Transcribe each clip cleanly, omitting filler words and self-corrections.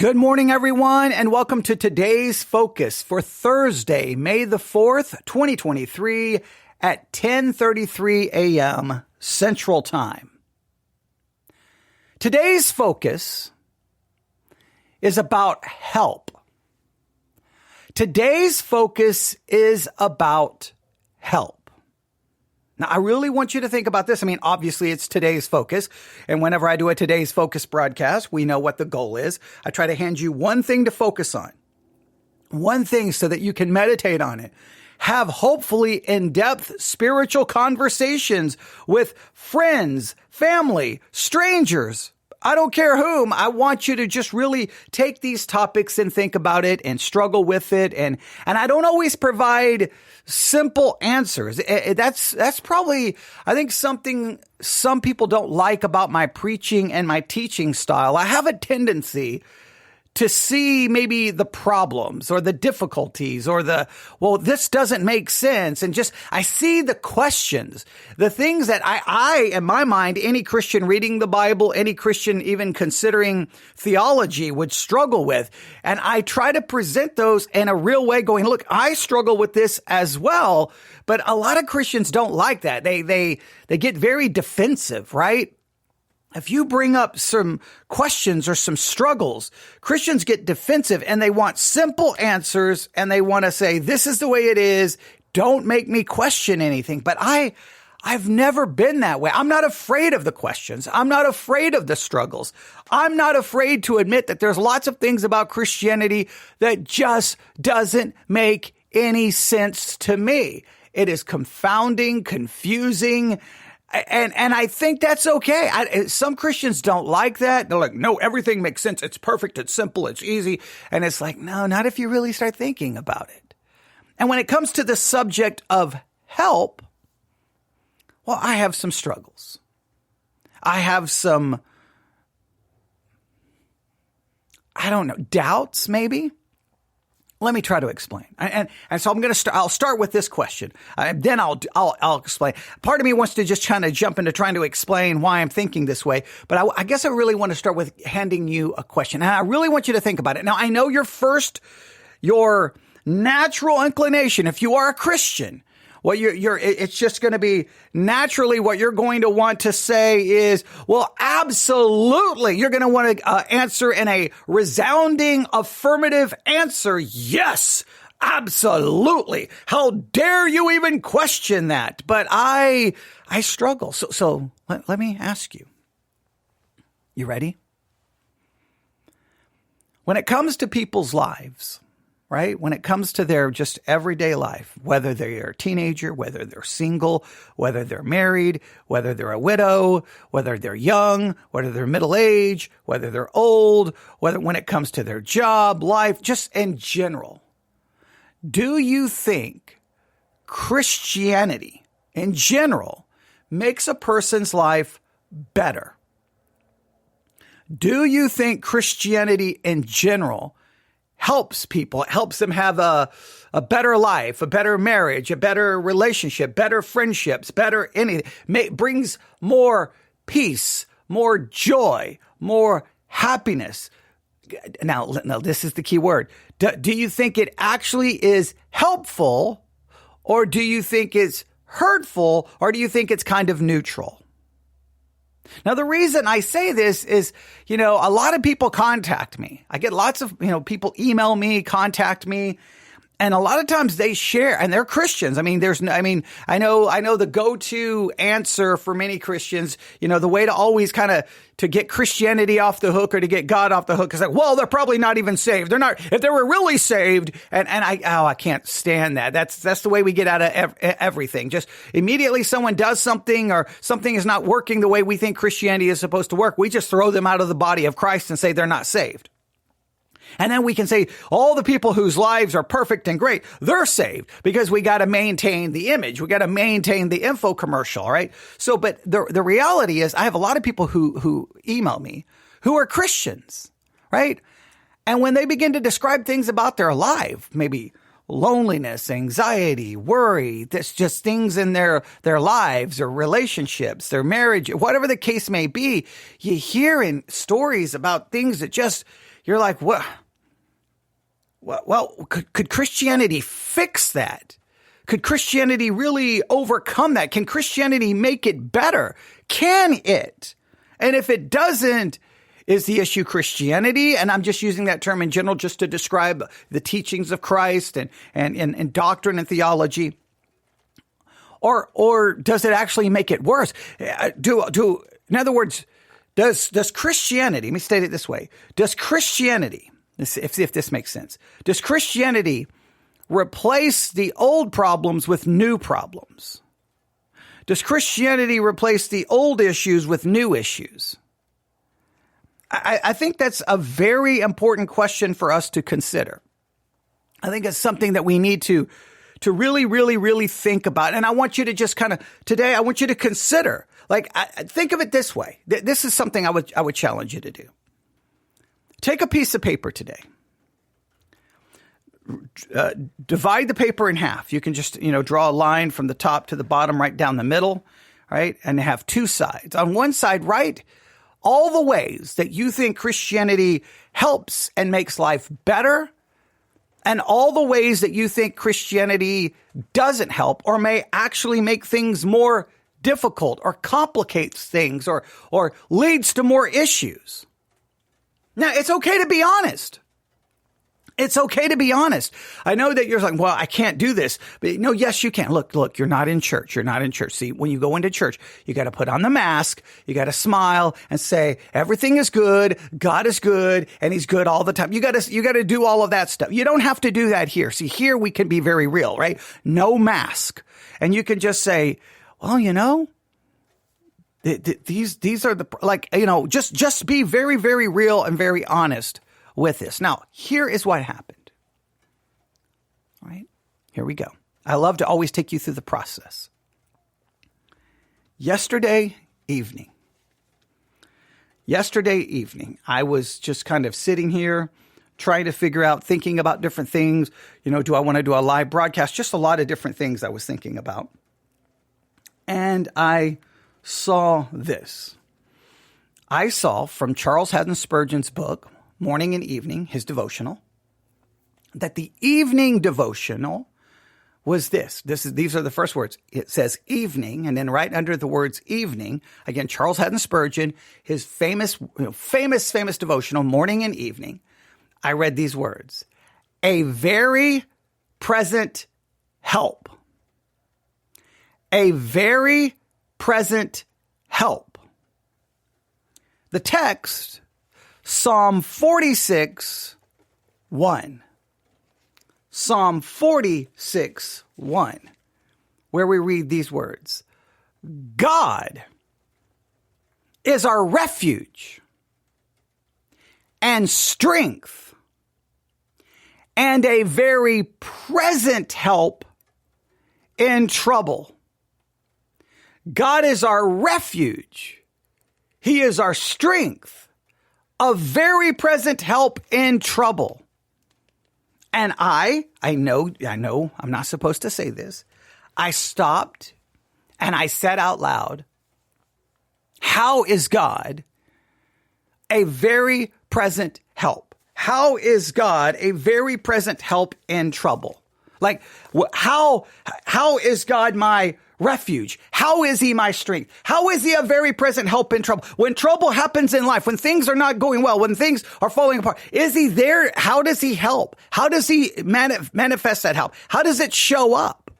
Good morning, everyone, and welcome to today's focus for Thursday, May the 4th, 2023 at 10:33 a.m. Central Time. Today's focus is about help. Today's focus is about help. Now, I really want you to think about this. I mean, obviously, it's today's focus. And whenever I do a today's focus broadcast, we know what the goal is. I try to hand you one thing to focus on, one thing so that you can meditate on it. Have hopefully in-depth spiritual conversations with friends, family, strangers. I don't care whom. I want you to just really take these topics and think about it and struggle with it. And I don't always provide simple answers. That's probably, I think, something some people don't like about my preaching and my teaching style. I have a tendency to see maybe the problems or the difficulties or this doesn't make sense. And I see the questions, the things that I, in my mind, any Christian reading the Bible, any Christian even considering theology would struggle with. And I try to present those in a real way going, look, I struggle with this as well. But a lot of Christians don't like that. They get very defensive, right? If you bring up some questions or some struggles, Christians get defensive and they want simple answers and they want to say, this is the way it is. Don't make me question anything. But I've never been that way. I'm not afraid of the questions. I'm not afraid of the struggles. I'm not afraid to admit that there's lots of things about Christianity that just doesn't make any sense to me. It is confounding, confusing. And I think that's okay. Some Christians don't like that. They're like, no, everything makes sense. It's perfect. It's simple. It's easy. And it's like, no, not if you really start thinking about it. And when it comes to the subject of help, well, I have some struggles. I have some, doubts maybe. Let me try to explain. And so I'll start with this question. Then I'll explain. Part of me wants to just kind of jump into trying to explain why I'm thinking this way. But I guess I really want to start with handing you a question. And I really want you to think about it. Now, I know your natural inclination, if you are a Christian, well, it's just going to be naturally what you're going to want to say is, well, absolutely. You're going to want to answer in a resounding affirmative answer. Yes, absolutely. How dare you even question that? But I struggle. So let me ask you. You ready? When it comes to people's lives, right? When it comes to their just everyday life, whether they're a teenager, whether they're single, whether they're married, whether they're a widow, whether they're young, whether they're middle-aged, whether they're old, when it comes to their job, life, just in general, do you think Christianity in general makes a person's life better? Do you think Christianity in general helps people? It helps them have a better life, a better marriage, a better relationship, better friendships, better anything. Brings more peace, more joy, more happiness. Now, this is the key word. Do you think it actually is helpful, or do you think it's hurtful, or do you think it's kind of neutral? Now, the reason I say this is, a lot of people contact me. I get lots of, people email me, contact me. And a lot of times they share, and they're Christians. I know the go-to answer for many Christians, the way to always to get Christianity off the hook or to get God off the hook is like, well, they're probably not even saved. They're not, if they were really saved. And I can't stand that. That's the way we get out of everything. Just immediately someone does something or something is not working the way we think Christianity is supposed to work. We just throw them out of the body of Christ and say they're not saved. And then we can say all the people whose lives are perfect and great, they're saved because we got to maintain the image. We got to maintain the info commercial, right? So, but the reality is I have a lot of people who email me who are Christians, right? And when they begin to describe things about their life, maybe loneliness, anxiety, worry, that's just things in their lives or relationships, their marriage, whatever the case may be, you hear in stories about things that just you're like, what? Well, could Christianity fix that? Could Christianity really overcome that? Can Christianity make it better? Can it? And if it doesn't, is the issue Christianity? And I'm just using that term in general just to describe the teachings of Christ and doctrine and theology. Or does it actually make it worse? In other words, does Christianity, let me state it this way, does Christianity, if this makes sense, does Christianity replace the old problems with new problems? Does Christianity replace the old issues with new issues? I think that's a very important question for us to consider. I think it's something that we need to really, really, really think about. And I want you to just today, I want you to consider, think of it this way. This is something I would challenge you to do. Take a piece of paper today. Divide the paper in half. You can just, draw a line from the top to the bottom, right down the middle, right? And have two sides. On one side, write all the ways that you think Christianity helps and makes life better, and all the ways that you think Christianity doesn't help or may actually make things more difficult or complicates things or leads to more issues. Now, it's okay to be honest. It's okay to be honest. I know that you're like, well, I can't do this. But no, yes, you can. Look, you're not in church. You're not in church. See, when you go into church, you got to put on the mask. You got to smile and say, everything is good. God is good. And he's good all the time. You got to do all of that stuff. You don't have to do that here. See, here we can be very real, right? No mask. And you can just say, well, these are just be very, very real and very honest with this. Now, here is what happened. All right, here we go. I love to always take you through the process. Yesterday evening, I was just kind of sitting here trying to figure out, thinking about different things. Do I want to do a live broadcast? Just a lot of different things I was thinking about. And I saw this. I saw from Charles Haddon Spurgeon's book, Morning and Evening, his devotional, that the evening devotional was this. These are the first words. It says evening, and then right under the words evening, again, Charles Haddon Spurgeon, his famous devotional, Morning and Evening. I read these words: a very present help. A very present help. The text, Psalm 46, 1. Psalm 46, 1, where we read these words: God is our refuge and strength and a very present help in trouble. God is our refuge. He is our strength, a very present help in trouble. And I know, I'm not supposed to say this. I stopped and I said out loud, how is God a very present help? How is God a very present help in trouble? Like, how is God my refuge? How is he my strength? How is he a very present help in trouble? When trouble happens in life, when things are not going well, when things are falling apart, is he there? How does he help? How does he manifest that help? How does it show up?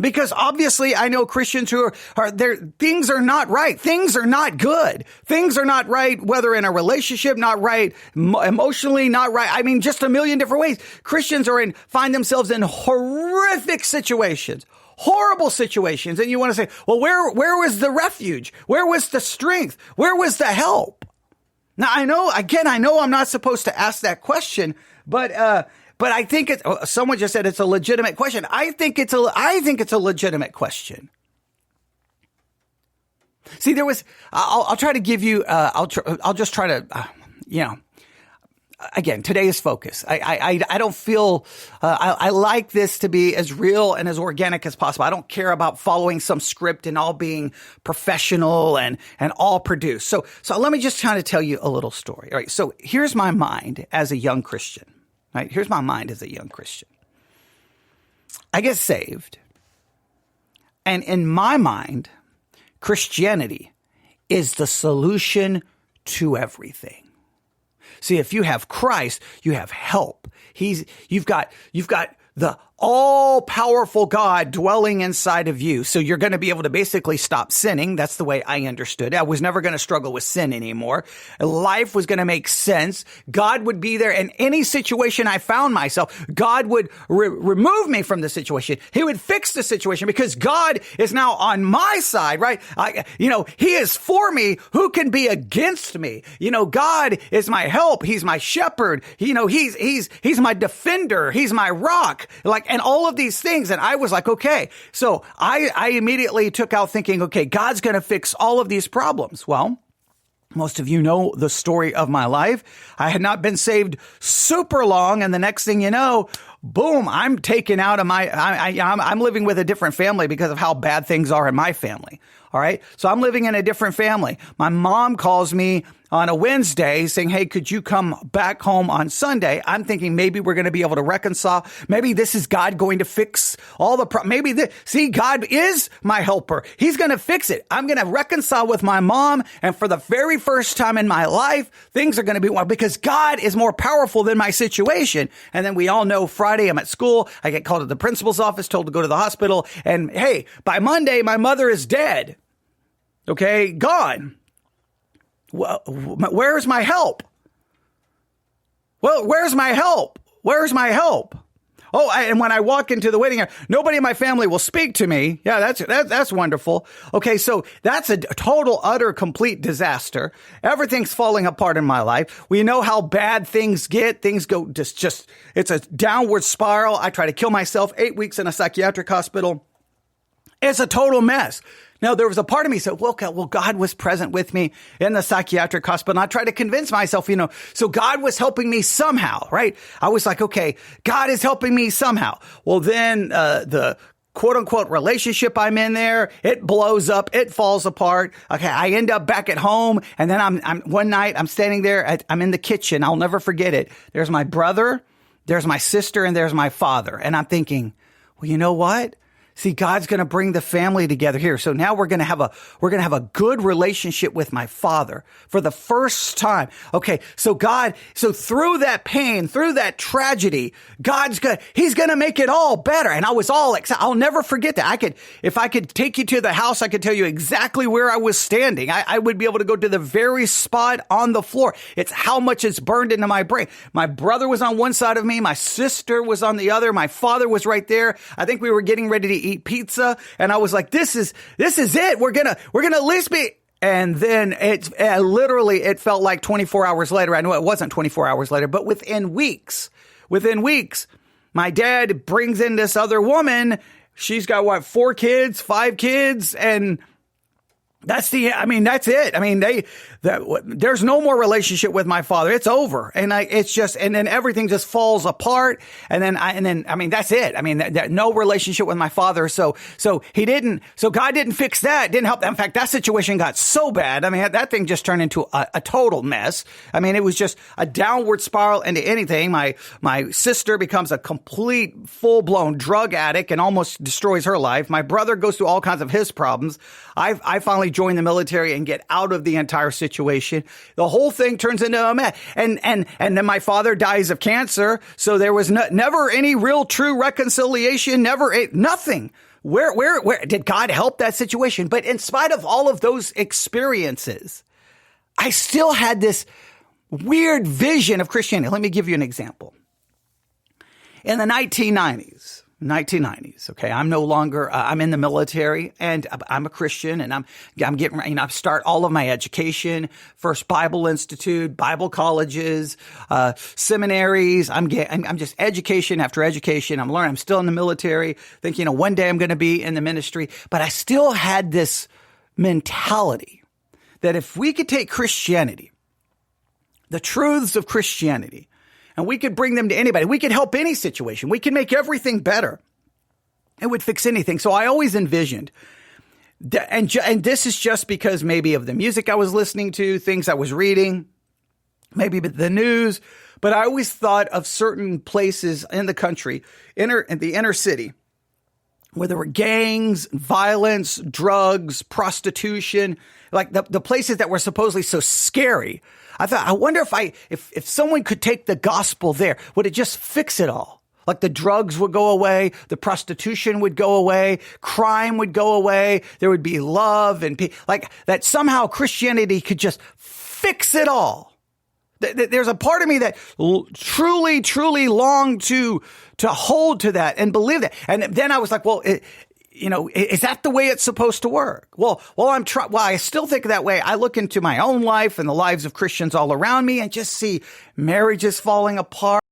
Because obviously I know Christians who are there, things are not right. Things are not good. Things are not right, whether in a relationship, not right, emotionally, not right. I mean, just a million different ways. Christians find themselves in horrific situations. Horrible situations. And you want to say, well, where was the refuge? Where was the strength? Where was the help? Now, I know I'm not supposed to ask that question, but I think someone just said it's a legitimate question. I think it's a legitimate question. See, I'll try to give you, I'll just try to, again, today's focus. I don't feel, I like this to be as real and as organic as possible. I don't care about following some script and all being professional and all produced. So let me just kind of tell you a little story. All right. So here's my mind as a young Christian, right? Here's my mind as a young Christian. I get saved. And in my mind, Christianity is the solution to everything. See, if you have Christ, you have help. You've got the all-powerful God dwelling inside of you. So you're going to be able to basically stop sinning. That's the way I understood it. I was never going to struggle with sin anymore. Life was going to make sense. God would be there in any situation I found myself. God would remove me from the situation. He would fix the situation because God is now on my side, right? He is for me. Who can be against me? God is my help. He's my shepherd. He's my defender. He's my rock. And all of these things. And I was like, okay. So I immediately took out thinking, okay, God's going to fix all of these problems. Well, most of you know the story of my life. I had not been saved super long. And the next thing you know, boom, I'm taken out of I'm living with a different family because of how bad things are in my family. All right. So I'm living in a different family. My mom calls me on a Wednesday saying, hey, could you come back home on Sunday? I'm thinking maybe we're going to be able to reconcile. Maybe this is God going to fix all the see, God is my helper. He's going to fix it. I'm going to reconcile with my mom. And for the very first time in my life, things are going to be because God is more powerful than my situation. And then we all know Friday I'm at school. I get called to the principal's office, told to go to the hospital. And hey, by Monday, my mother is dead. Okay, gone. Well, where's my help? Well, where's my help? Where's my help? Oh, and when I walk into the waiting area, nobody in my family will speak to me. Yeah, that's wonderful. Okay, so that's a total, utter, complete disaster. Everything's falling apart in my life. We know how bad things get. Things go just it's a downward spiral. I try to kill myself. 8 weeks in a psychiatric hospital. It's a total mess. Now, there was a part of me that said, well, God was present with me in the psychiatric hospital. And I tried to convince myself, so God was helping me somehow, right? I was like, okay, God is helping me somehow. Well, then the quote unquote relationship I'm in there, it blows up, it falls apart. Okay, I end up back at home. And then I'm one night, I'm standing there, I'm in the kitchen. I'll never forget it. There's my brother, there's my sister, and there's my father. And I'm thinking, well, you know what? See, God's going to bring the family together here. So now we're going to have a good relationship with my father for the first time. Okay. So through that pain, through that tragedy, he's going to make it all better. And I was all excited. I'll never forget that. If I could take you to the house, I could tell you exactly where I was standing. I would be able to go to the very spot on the floor. It's how much it's burned into my brain. My brother was on one side of me. My sister was on the other. My father was right there. I think we were getting ready to eat pizza. And I was like, this is it. We're going to at least be. And then it felt like 24 hours later. I know it wasn't 24 hours later, but within weeks, my dad brings in this other woman. She's got 4 kids, 5 kids. And that's it. I mean, there's no more relationship with my father. It's over. And then everything just falls apart. And then that's it. I mean, no relationship with my father. So God didn't fix that. Didn't help. In fact, that situation got so bad. I mean, that thing just turned into a total mess. I mean, it was just a downward spiral into anything. My sister becomes a complete full-blown drug addict and almost destroys her life. My brother goes through all kinds of his problems. I finally join the military and get out of the entire situation. The whole thing turns into a mess. And then my father dies of cancer. So there was never any real true reconciliation, nothing. Where did God help that situation? But in spite of all of those experiences, I still had this weird vision of Christianity. Let me give you an example. In the 1990s, okay, I'm no longer, I'm in the military and I'm a Christian and I'm getting, I start all of my education, First Bible Institute, Bible colleges, seminaries. I'm just education after education. I'm learning, I'm still in the military, thinking, one day I'm going to be in the ministry, but I still had this mentality that if we could take Christianity, the truths of Christianity, and we could bring them to anybody. We could help any situation. We can make everything better. It would fix anything. So I always envisioned, and this is just because maybe of the music I was listening to, things I was reading, maybe the news, but I always thought of certain places in the country, in the inner city, where there were gangs, violence, drugs, prostitution, like the places that were supposedly so scary. I thought, I wonder if someone could take the gospel there, would it just fix it all? Like the drugs would go away, the prostitution would go away, crime would go away, there would be love and peace. Like that somehow Christianity could just fix it all. There's a part of me that truly, truly longed to hold to that and believe that. And then I was like, well, is that the way it's supposed to work? Well, I still think that way. I look into my own life and the lives of Christians all around me and just see marriages falling apart.